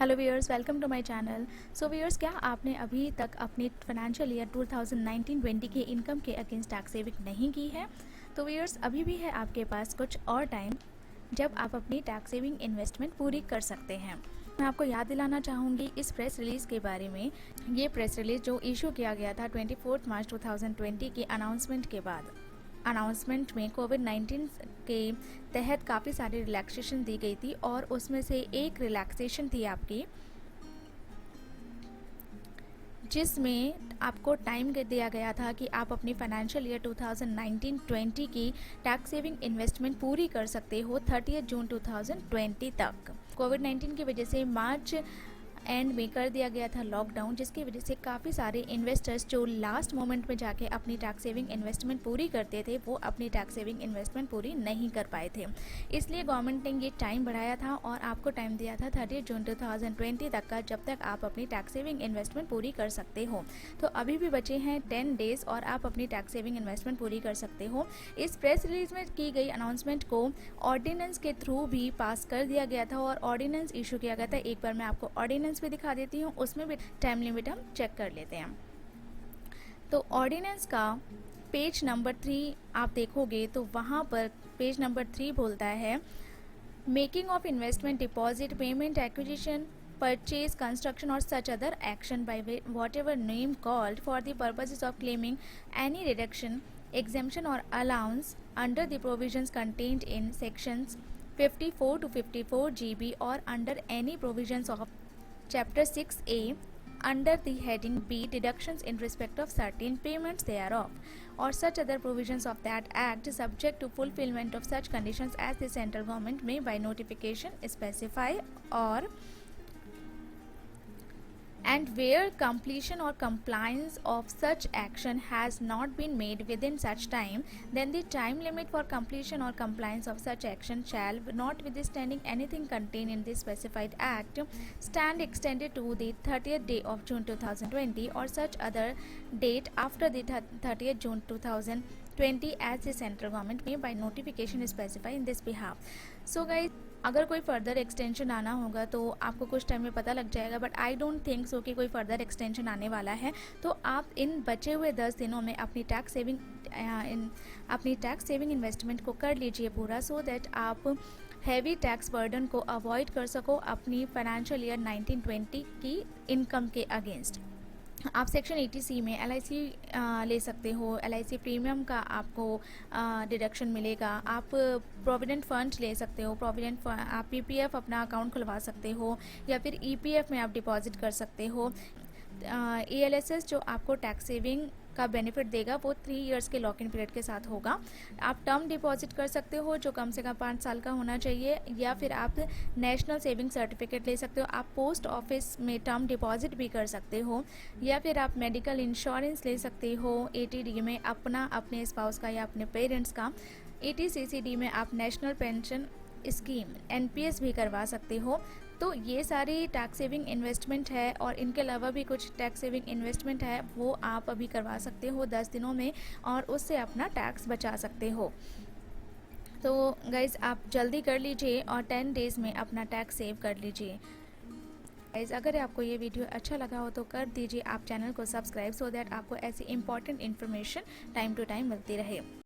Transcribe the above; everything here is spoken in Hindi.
Hello viewers, welcome to my channel. So viewers, क्या आपने अभी तक अपनी फाइनेंशियल ईयर 2019-20 के इनकम के अगेंस्ट टैक्स सेविंग नहीं की है? तो व्यूअर्स, अभी भी है आपके पास कुछ और टाइम जब आप अपनी टैक्स सेविंग इन्वेस्टमेंट पूरी कर सकते हैं। मैं आपको याद दिलाना चाहूँगी इस प्रेस रिलीज़ के बारे में। ये प्रेस रिलीज़ जो इशू किया गया था 24 मार्च 2020 के अनाउंसमेंट के बाद। अनाउंसमेंट में कोविड-19 के तहत काफ़ी सारी रिलैक्सेशन दी गई थी और उसमें से एक रिलैक्सेशन थी आपकी, जिसमें आपको टाइम दिया गया था कि आप अपनी फाइनेंशियल ईयर 2019-20 की टैक्स सेविंग इन्वेस्टमेंट पूरी कर सकते हो 30 जून 2020 तक। कोविड-19 की वजह से मार्च एंड में कर दिया गया था लॉकडाउन, जिसकी वजह से काफ़ी सारे इन्वेस्टर्स जो लास्ट मोमेंट में जाके अपनी टैक्स सेविंग इन्वेस्टमेंट पूरी करते थे, वो अपनी टैक्स सेविंग इन्वेस्टमेंट पूरी नहीं कर पाए थे। इसलिए गवर्नमेंट ने ये टाइम बढ़ाया था और आपको टाइम दिया था 30 जून 2020 तक का, जब तक आप अपनी टैक्स सेविंग इन्वेस्टमेंट पूरी कर सकते हो। तो अभी भी बचे हैं 10 डेज़ और आप अपनी टैक्स सेविंग इन्वेस्टमेंट पूरी कर सकते हो। इस प्रेस रिलीज में की गई अनाउंसमेंट को ऑर्डिनेंस के थ्रू भी पास कर दिया गया था और ऑर्डिनेंस इशू किया गया था। एक बार मैं आपको ऑर्डिनेंस भी दिखा देती हूँ, उसमें भी टाइम लिमिट हम चेक कर लेते हैं। तो ऑर्डिनेंस का पेज नंबर 3 आप देखोगे तो वहाँ पर पेज नंबर 3 बोलता है, making of investment deposit, payment, acquisition, purchase, construction or such other action by whatever name called for the purposes of claiming any reduction, exemption or allowance under the provisions contained in sections 54 to 54 GB or under any provisions of Chapter 6A under the heading B, deductions in respect of certain payments thereof, or such other provisions of that act, subject to fulfillment of such conditions as the central government may by notification specify, or and where completion or compliance of such action has not been made within such time, then the time limit for completion or compliance of such action shall, notwithstanding anything contained in the specified act, stand extended to the 30th day of June 2020 or such other date after the 30th June 2020 as the central government may by notification specify in this behalf. So guys, अगर कोई फर्दर एक्सटेंशन आना होगा तो आपको कुछ टाइम में पता लग जाएगा, but I don't think so कि कोई फर्दर एक्सटेंशन आने वाला है। तो आप इन बचे हुए 10 दिनों में अपनी टैक्स सेविंग इन्वेस्टमेंट को कर लीजिए पूरा, सो दैट आप हैवी टैक्स बर्डन को अवॉइड कर सको अपनी फाइनेंशियल ईयर 19-20 की इनकम के अगेंस्ट। आप सेक्शन 80C में LIC ले सकते हो। LIC प्रीमियम का आपको डिडक्शन मिलेगा। आप प्रोविडेंट फंड ले सकते हो। आप PPF अपना अकाउंट खुलवा सकते हो या फिर EPF में आप डिपॉजिट कर सकते हो। ALSS जो आपको टैक्स सेविंग का बेनिफिट देगा वो 3 इयर्स के लॉक इन पीरियड के साथ होगा। आप टर्म डिपॉजिट कर सकते हो जो कम से कम 5 साल का होना चाहिए, या फिर आप नेशनल सेविंग सर्टिफिकेट ले सकते हो। आप पोस्ट ऑफिस में टर्म डिपॉजिट भी कर सकते हो, या फिर आप मेडिकल इंश्योरेंस ले सकते हो ATD में अपना, अपने स्पाउस का या अपने पेरेंट्स का। ATCCD में आप नेशनल पेंशन स्कीम NPS भी करवा सकते हो। तो ये सारी टैक्स सेविंग इन्वेस्टमेंट है और इनके अलावा भी कुछ टैक्स सेविंग इन्वेस्टमेंट है, वो आप अभी करवा सकते हो 10 दिनों में और उससे अपना टैक्स बचा सकते हो। तो गाइज़, आप जल्दी कर लीजिए और 10 डेज़ में अपना टैक्स सेव कर लीजिए। गाइज़, अगर आपको ये वीडियो अच्छा लगा हो तो कर दीजिए आप चैनल को सब्सक्राइब, सो दैट आपको ऐसी important information time to time मिलती रहे।